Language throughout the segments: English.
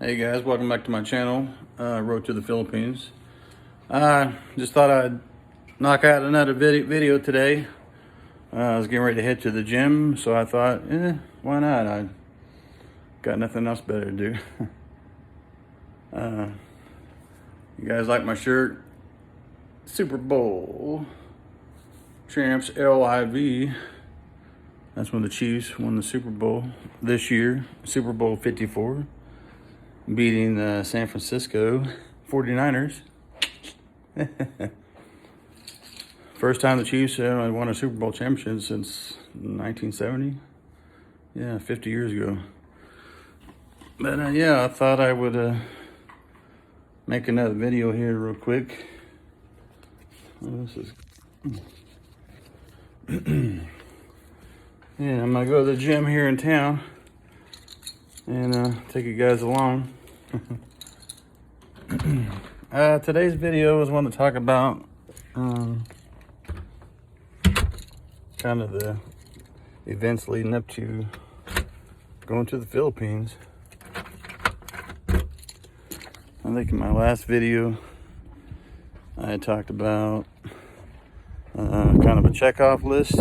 Hey guys, welcome back to my channel, Road to the Philippines. Just thought I'd knock out another video today. I was getting ready to head to the gym, so I thought, why not? I got nothing else better to do. You guys like my shirt? Super Bowl Champs LIV. That's when the Chiefs won the Super Bowl this year, Super Bowl 54. Beating the San Francisco 49ers. First time the Chiefs won a Super Bowl championship since 1970. Yeah, 50 years ago. But yeah, I thought I would make another video here real quick. This is yeah, I'm gonna go to the gym here in town and take you guys along. Today's video is one to talk about kind of the events leading up to going to the Philippines. I think in my last video I had talked about kind of a checkoff list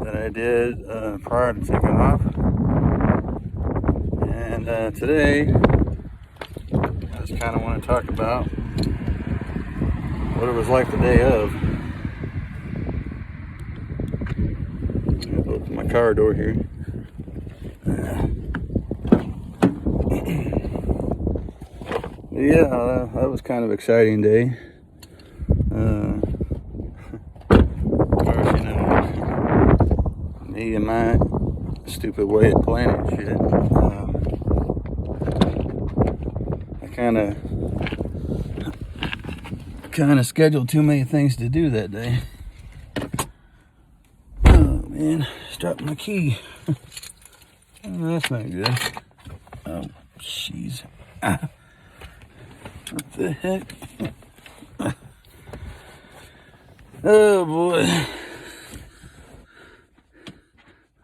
that I did prior to taking off. And today I just kind of want to talk about what it was like the day of. I'll open my car door here. Yeah, that was kind of an exciting day. Of course, you know, me and my stupid way of planning shit. I kind of scheduled too many things to do that day. Oh man, just dropped my key. Oh, that's not good. Oh, jeez. What the heck? Oh boy.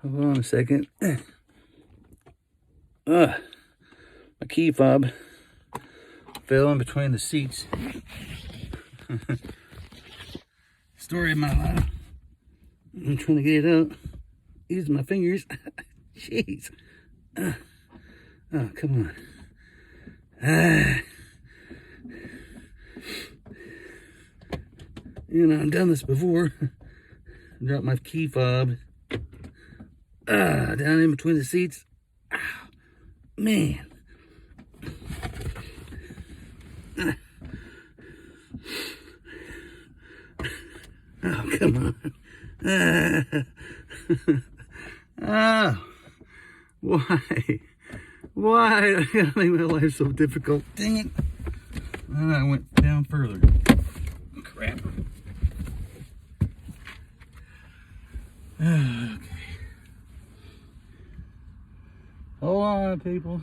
Hold on a second. My key fob fell in between the seats. Story of my life. I'm trying to get it out using my fingers. Jeez. Oh, come on. You know, I've done this before. Dropped my key fob down in between the seats. Ow, man. Oh, come on. Oh, why? Why? I gotta make my life so difficult. Dang it. And I went down further. Crap. Okay. Hold on, people.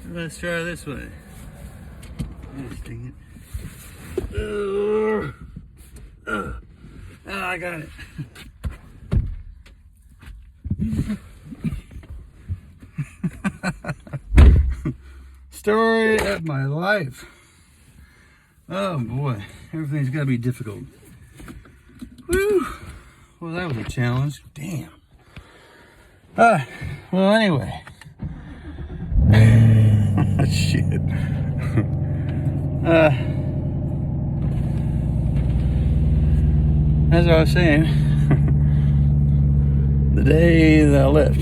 Let's try this way. Yes, dang it. Oh, I got it. Story of my life. Oh boy, everything's got to be difficult. Whew. Well, that was a challenge. Damn. Well, anyway. Shit. As I was saying, the day that I left,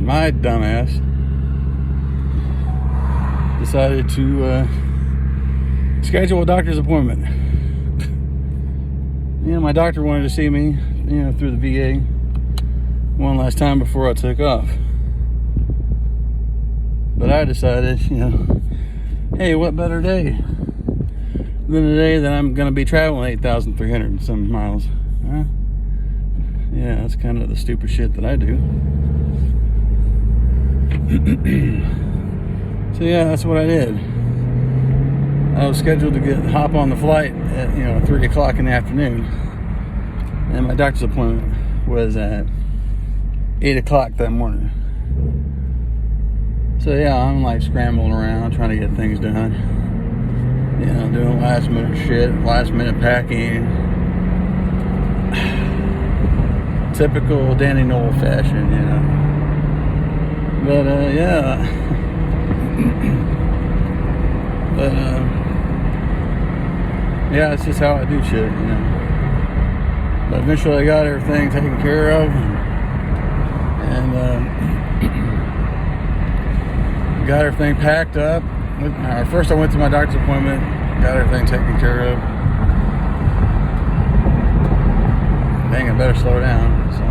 my dumbass decided to schedule a doctor's appointment. You know, my doctor wanted to see me, you know, through the VA one last time before I took off. But I decided, you know, hey, what better day than the day that I'm going to be traveling 8,300 and some miles? Huh? Yeah, that's kind of the stupid shit that I do. So yeah, that's what I did. I was scheduled to hop on the flight at 3 o'clock in the afternoon. And my doctor's appointment was at 8 o'clock that morning. So yeah, I'm like scrambling around trying to get things done. You know, doing last minute shit, last minute packing. Typical Danny Knoll fashion, you know. But yeah. But yeah, it's just how I do shit, you know. But eventually I got everything taken care of, and got everything packed up. First I went to my doctor's appointment, got everything taken care of. Dang, I better slow down. So,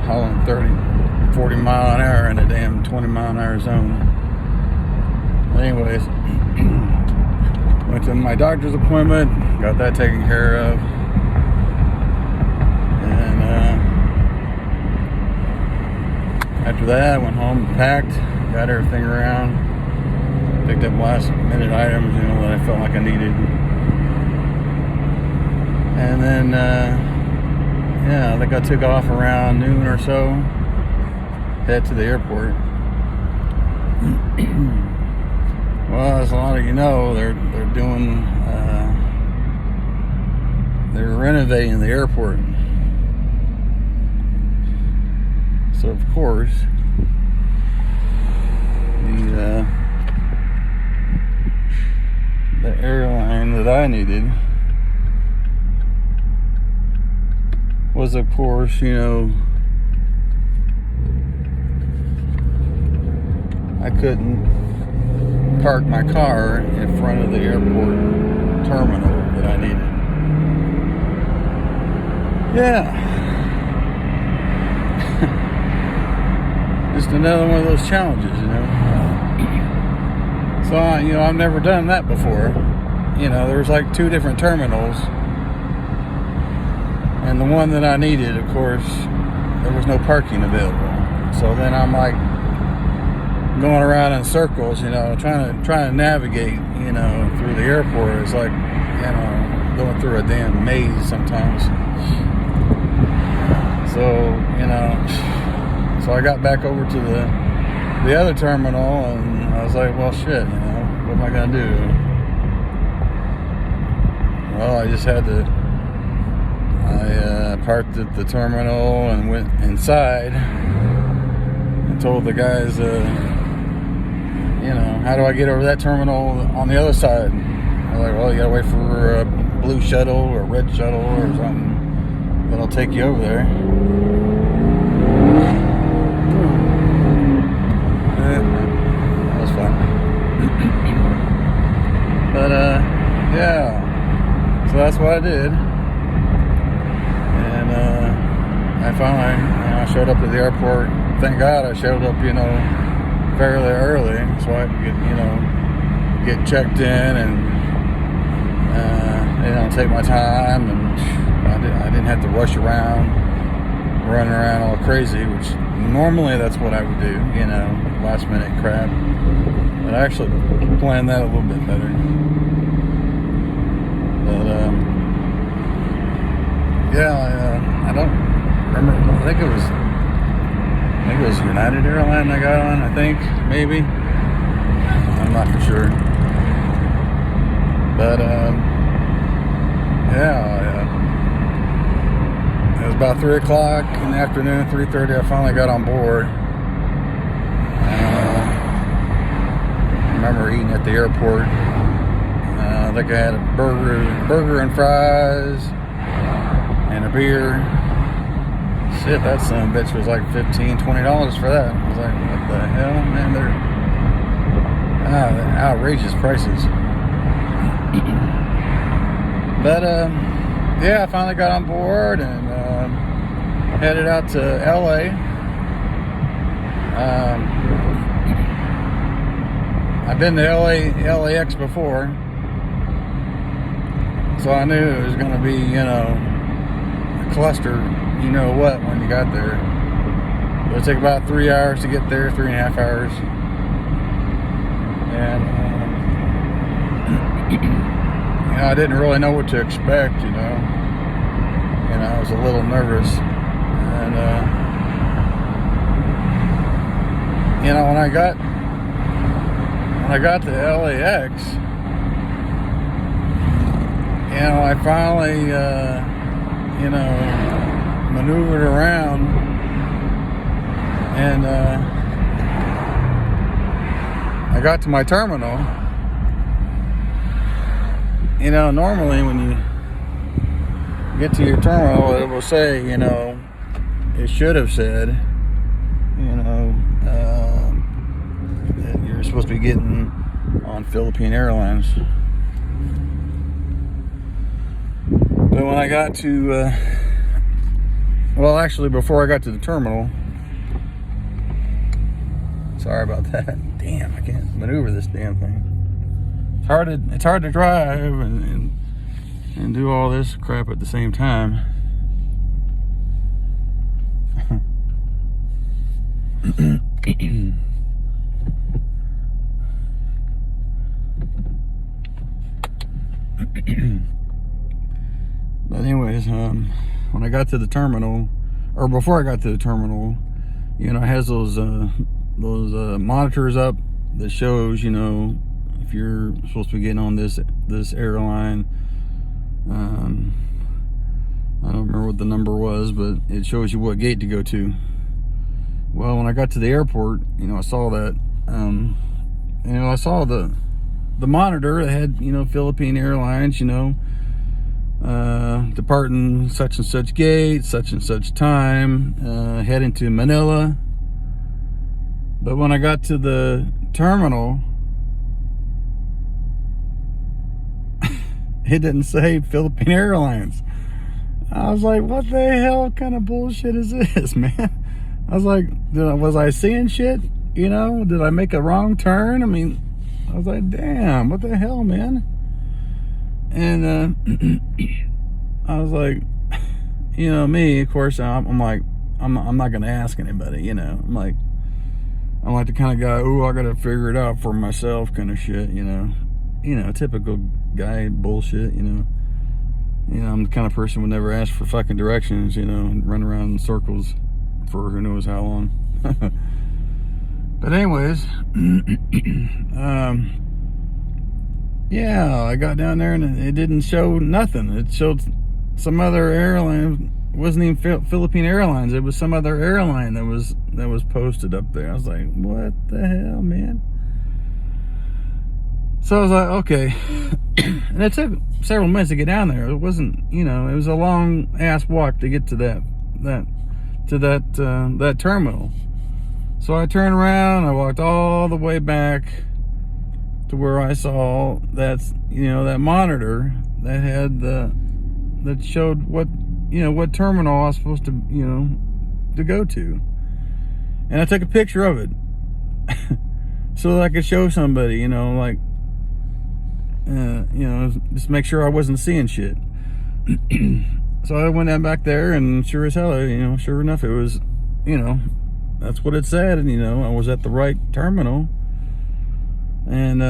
hauling 30, 40 mile an hour in a damn 20 mile an hour zone. But anyways, went to my doctor's appointment, got that taken care of. And after that, I went home, packed, got everything around, picked up last minute items, you know, that I felt like I needed. And then, yeah, I think I took off around noon or so, head to the airport. Well, as a lot of you know, they're doing, they're renovating the airport. So of course, the airline that I needed was, of course, you know, I couldn't park my car in front of the airport terminal that I needed. Yeah. Just another one of those challenges, you know. So, you know, I've never done that before. You know, there was like 2 different terminals. And the one that I needed, of course, there was no parking available. So then I'm like going around in circles, you know, trying to navigate, you know, through the airport. It's like, you know, going through a damn maze sometimes. So, you know, so I got back over to the other terminal, and I was like, well, shit, you know, what am I gonna do? Well, I just had to. I parked at the terminal and went inside and told the guys, you know, how do I get over that terminal on the other side? They're like, well, you gotta wait for a blue shuttle or red shuttle or something that'll take you over there. That was fun. But yeah, so that's what I did. And I finally, you know, showed up at the airport. Thank God I showed up, you know, fairly early, so I could get, you know, get checked in and you know, take my time, and I didn't have to rush around, running around all crazy, which normally that's what I would do, you know, last minute crap. But I actually planned that a little bit better. But yeah, I don't remember. I think it was United Airlines I got on. I think, maybe. I'm not for sure. But yeah, it was about 3 o'clock in the afternoon, 3:30. I finally got on board. I remember eating at the airport. I think I had a burger and fries and a beer. Shit, that son of a bitch was like $15-$20 for that. I was like, what the hell, man? They're outrageous prices. But yeah, I finally got on board and headed out to LA. I've been to LAX before, so I knew it was going to be, you know, a cluster, you know what, when you got there. It would take about 3 hours to get there, 3.5 hours. And you know, I didn't really know what to expect, you know. a little nervous. And, you know, when I got to LAX, you know, I finally, you know, maneuvered around, and I got to my terminal. You know, normally when you get to your terminal, it will say, you know, it should have said, you know, that you're supposed to be getting on Philippine Airlines. But when I got to, well, actually, before I got to the terminal, sorry about that. Damn, I can't maneuver this damn thing. It's hard to drive and do all this crap at the same time. But anyways, when I got to the terminal, or before I got to the terminal, you know, it has those monitors up that shows, you know, if you're supposed to be getting on this airline. I don't remember what the number was, but it shows you what gate to go to. Well, when I got to the airport, you know, I saw that, you know, I saw the monitor that had, you know, Philippine Airlines, you know, departing such and such gate, such and such time, heading to Manila. But when I got to the terminal, it didn't say Philippine Airlines. I was like, what the hell kind of bullshit is this, man? I was like, was I seeing shit? You know, did I make a wrong turn? I mean, I was like, damn, what the hell, man? And I was like, you know, me, of course, I'm like, I'm not gonna ask anybody, you know. I'm like the kind of guy, ooh, I gotta figure it out for myself, kind of shit, you know. You know, typical guy bullshit, you know. You know, I'm the kind of person who would never ask for fucking directions, you know, and run around in circles for who knows how long. But anyways, yeah, I got down there and it didn't show nothing. It showed some other airline. It wasn't even Philippine Airlines. It was some other airline that was posted up there. I was like, what the hell, man? So I was like, okay. And it took several minutes to get down there. It wasn't, you know, it was a long ass walk to get to that terminal. So I turned around, I walked all the way back to where I saw that, you know, that monitor that had that showed what, you know, what terminal I was supposed to, you know, to go to. And I took a picture of it so that I could show somebody, you know, like, you know, just make sure I wasn't seeing shit. So I went down back there, and sure as hell, you know, sure enough, it was, you know, that's what it said, and, you know, I was at the right terminal. And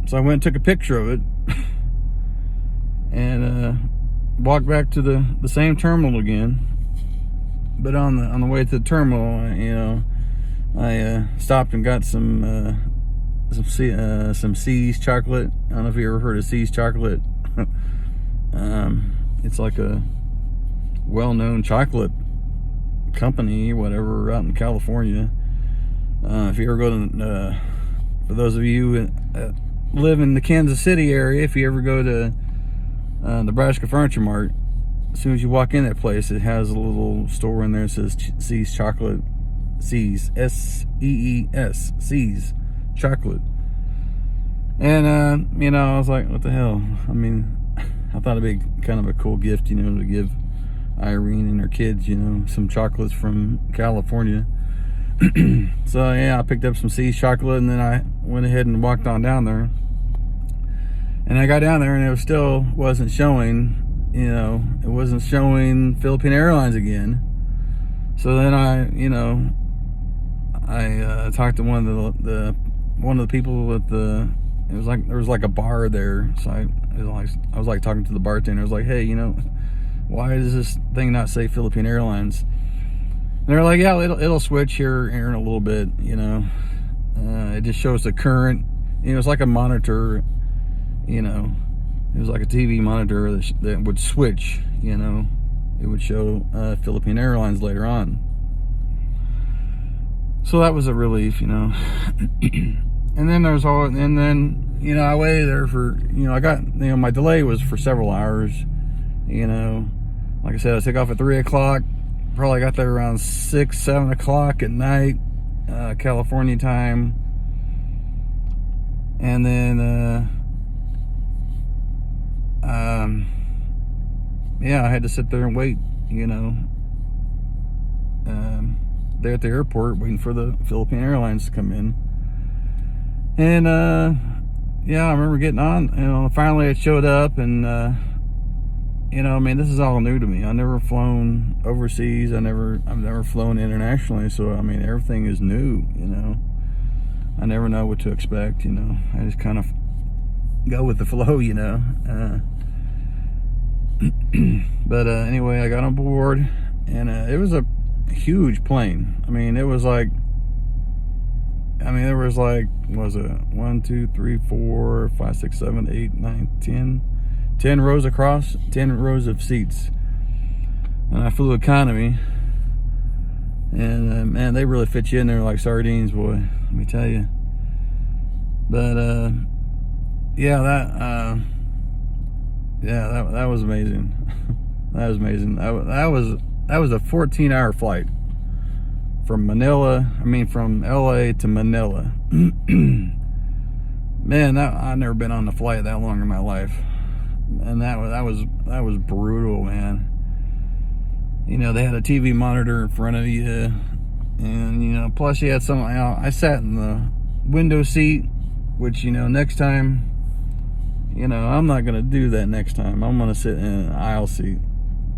so I went and took a picture of it and walked back to the same terminal again. But on the way to the terminal, you know, I stopped and got some See's chocolate. I don't know if you ever heard of See's chocolate. It's like a well-known chocolate company, whatever, out in California. If you ever go to, for those of you who live in the Kansas City area, if you ever go to Nebraska Furniture Mart, as soon as you walk in that place, it has a little store in there that says See's chocolate. See's, S-E-E-S, See's chocolate. And you know, I was like, what the hell? I mean, I thought it'd be kind of a cool gift, you know, to give Irene and her kids, you know, some chocolates from California. So yeah, I picked up some See's chocolate, and then I went ahead and walked on down there. And I got down there, and it still wasn't showing, you know, it wasn't showing Philippine Airlines again. So then I talked to one of the people at the, it was like, there was like a bar there. So I was like talking to the bartender. I was like, hey, you know, why does this thing not say Philippine Airlines? And they're like, yeah, it'll switch here in a little bit, you know. It just shows the current, you know, it's like a monitor, you know. It was like a TV monitor that would switch, you know. It would show Philippine Airlines later on. So that was a relief, you know. And then you know, I waited there for, you know, my delay was for several hours, you know. Like I said, I took off at 3 o'clock, probably got there around 6, 7 o'clock at night, California time. And then, yeah, I had to sit there and wait, you know, there at the airport waiting for the Philippine Airlines to come in. And yeah, I remember getting on, you know, finally it showed up. And you know, I mean, this is all new to me. I've never flown overseas. I've never flown internationally, so I mean, everything is new, you know. I never know what to expect, you know. I just kind of go with the flow, you know. But anyway, I got on board, and it was a huge plane. I mean, it was like, there was like, what was it, 1, 2, 3, 4, 5, 6, 7, 8, 9, 10 rows across, 10 rows of seats. And I flew economy, and man, they really fit you in there like sardines, boy, let me tell you. But yeah, that was amazing. That was amazing. That was a 14-hour flight from LA to Manila. Man, I've never been on a flight that long in my life, and that was brutal, man. You know, they had a TV monitor in front of you, and you know, plus you had some. I sat in the window seat, which, you know, next time, you know, I'm not gonna do that next time. I'm gonna sit in an aisle seat.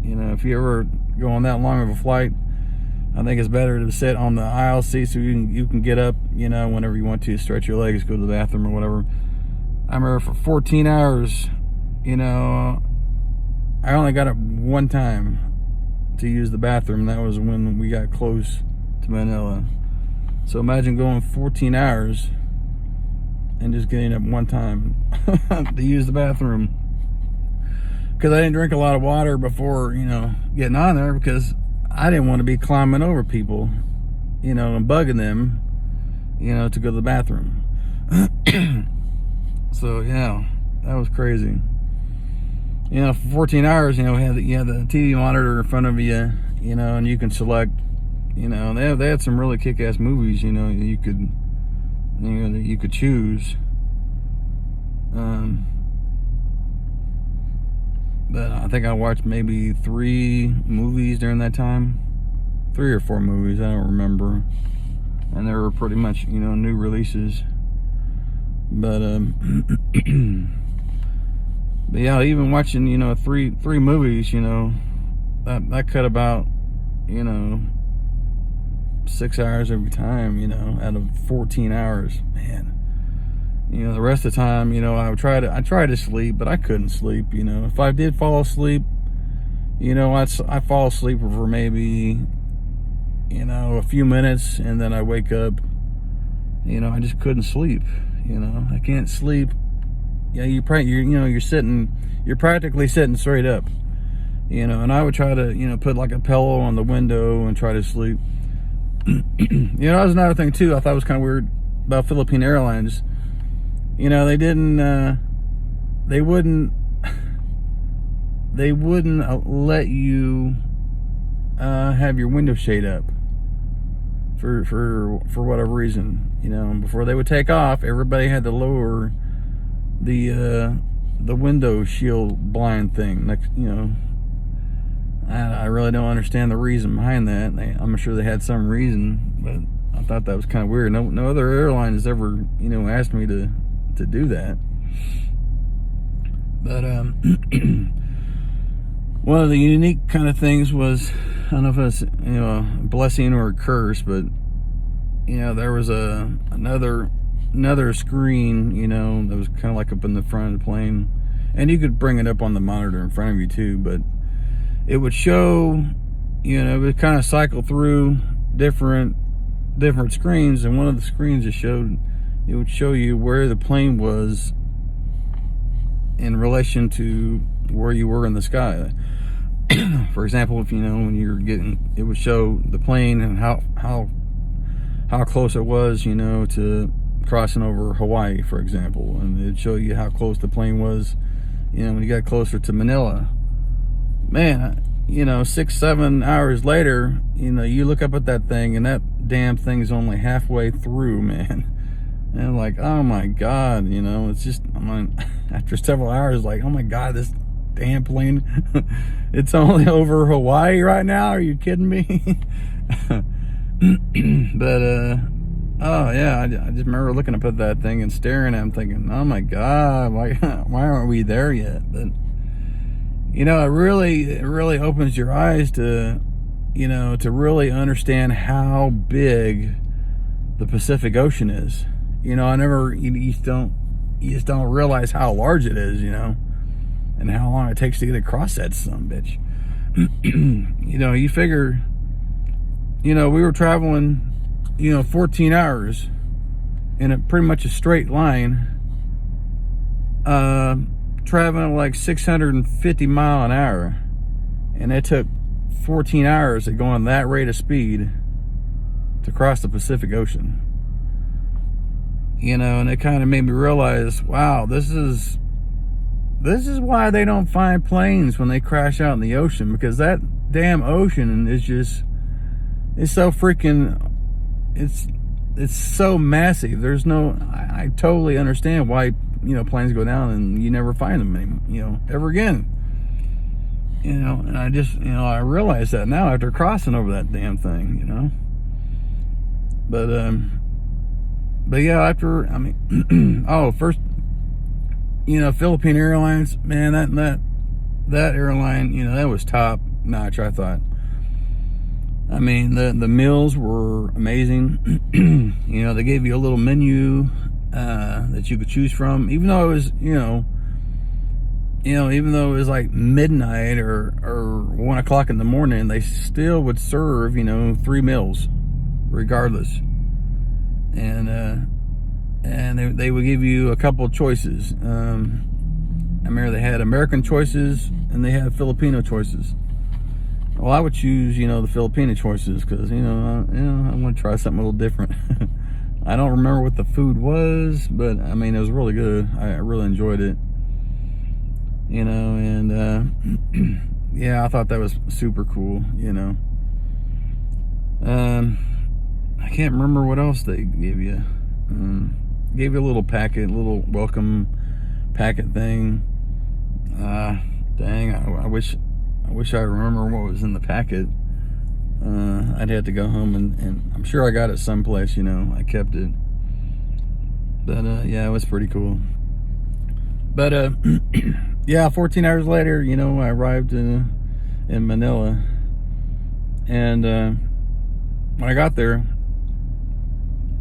You know, if you ever go on that long of a flight, I think it's better to sit on the aisle seat so you can get up, you know, whenever you want to, stretch your legs, go to the bathroom or whatever. I remember for 14 hours, you know, I only got up one time to use the bathroom. That was when we got close to Manila. So imagine going 14 hours and just getting up one time to use the bathroom. Because I didn't drink a lot of water before, you know, getting on there, because I didn't want to be climbing over people, you know, and bugging them, you know, to go to the bathroom. So yeah, that was crazy. You know, for 14 hours, you know, you had the TV monitor in front of you, you know, and you can select, you know, they had some really kick-ass movies, you know, that you could choose. But I think I watched maybe 3 movies during that time. 3 or 4 movies, I don't remember. And they were pretty much, you know, new releases. But but yeah, even watching, you know, three movies, you know, that cut about, you know, 6 hours every time, you know, out of 14 hours, man. You know, the rest of the time, you know, I tried to sleep, but I couldn't sleep. You know, if I did fall asleep, you know, I fall asleep for maybe, you know, a few minutes, and then I wake up. You know, I just couldn't sleep. You know, I can't sleep. Yeah, you're practically sitting straight up. You know, and I would try to, you know, put like a pillow on the window and try to sleep. You know, that was another thing too I thought was kind of weird about Philippine Airlines. You know, they wouldn't let you have your window shade up for whatever reason. You know, before they would take off, everybody had to lower the window shield blind thing. Like, you know, I really don't understand the reason behind that. I'm sure they had some reason, but I thought that was kind of weird. No other airline has ever, you know, asked me to do that. But one of the unique kind of things was, I don't know if it's, you know, a blessing or a curse, but you know, there was another screen, you know, that was kind of like up in the front of the plane, and you could bring it up on the monitor in front of you too, but it would show, you know, it would kind of cycle through different screens, and one of the screens it would show you where the plane was in relation to where you were in the sky. For example, if you know, when you're it would show the plane and how close it was, you know, to crossing over Hawaii, for example, and it'd show you how close the plane was, you know, when you got closer to Manila. Man, you know, 6-7 hours later, you know, you look up at that thing and that damn thing's only halfway through, man. And I'm like, oh my God, you know, it's just, after several hours, like, oh my God, this damn plane, it's only over Hawaii right now. Are you kidding me? But, oh yeah, I just remember looking up at that thing and staring at him thinking, oh my God, why aren't we there yet? But, you know, it really opens your eyes to, you know, to really understand how big the Pacific Ocean is. You know, you just don't realize how large it is, you know, and how long it takes to get across that son of a bitch. You know, you figure, you know, we were traveling, you know, 14 hours in pretty much a straight line, traveling like 650 mile an hour, and it took 14 hours at going that rate of speed to cross the Pacific Ocean. You know, and it kind of made me realize, wow, this is why they don't find planes when they crash out in the ocean, because that damn ocean is just, it's so freaking, it's so massive. There's no, I totally understand why, you know, planes go down and you never find them anymore, you know, ever again. You know, and I just, you know, I realize that now after crossing over that damn thing, you know. But yeah, after, I mean, oh, first, you know, Philippine Airlines, man, that airline, you know, that was top notch, I thought. I mean, the meals were amazing. You know, they gave you a little menu that you could choose from, even though it was, even though it was like midnight or 1 o'clock in the morning, they still would serve, you know, 3 meals regardless. And they would give you a couple of choices. I remember they had American choices and they had Filipino choices. Well, I would choose, you know, the Filipino choices because, I want to try something a little different. I don't remember what the food was, but I mean, it was really good. I really enjoyed it. You know, and yeah, I thought that was super cool, you know. I can't remember what else they gave you. Gave you a little packet, little welcome packet thing. Dang, I wish I remember what was in the packet. I'd have to go home and I'm sure I got it someplace, you know. I kept it. But yeah, it was pretty cool. But yeah, 14 hours later, you know, I arrived in Manila. And when I got there,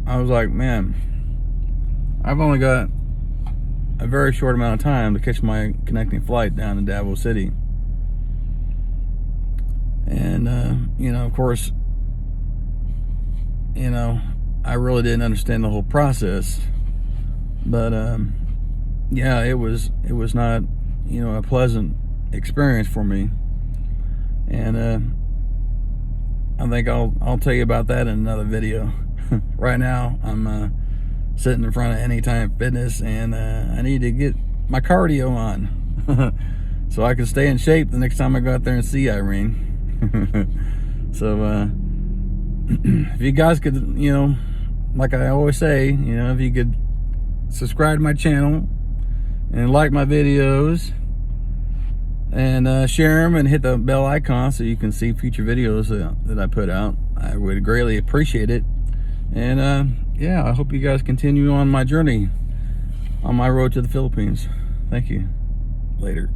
I was like, man, I've only got a very short amount of time to catch my connecting flight down to Davao City. And, you know, of course, you know, I really didn't understand the whole process. But, yeah, it was not, you know, a pleasant experience for me. And, I think I'll tell you about that in another video. Right now, I'm sitting in front of Anytime Fitness, and I need to get my cardio on so I can stay in shape the next time I go out there and see Irene. So if you guys could, you know, like I always say, you know, if you could subscribe to my channel and like my videos and share them and hit the bell icon so you can see future videos that I put out, I would greatly appreciate it. And yeah, I hope you guys continue on my journey on my road to the Philippines. Thank you. Later.